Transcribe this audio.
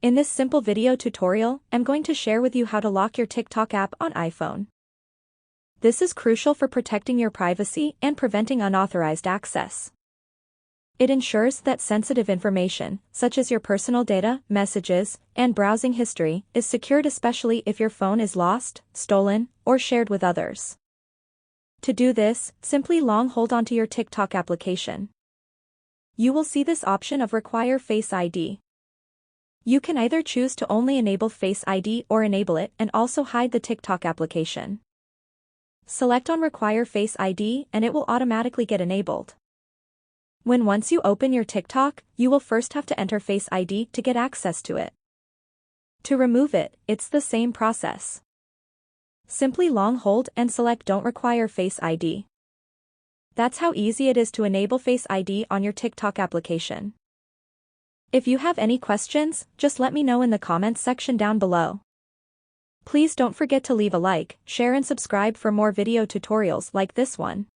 In this simple video tutorial, I'm going to share with you how to lock your TikTok app on iPhone. This is crucial for protecting your privacy and preventing unauthorized access. It ensures that sensitive information, such as your personal data, messages, and browsing history, is secured, especially if your phone is lost, stolen, or shared with others. To do this, simply long hold onto your TikTok application. You will see this option of Require Face ID. You can either choose to only enable Face ID or enable it and also hide the TikTok application. Select on Require Face ID and it will automatically get enabled. Once you open your TikTok, you will first have to enter Face ID to get access to it. To remove it, it's the same process. Simply long hold and select Don't Require Face ID. That's how easy it is to enable Face ID on your TikTok application. If you have any questions, just let me know in the comments section down below. Please don't forget to leave a like, share and subscribe for more video tutorials like this one.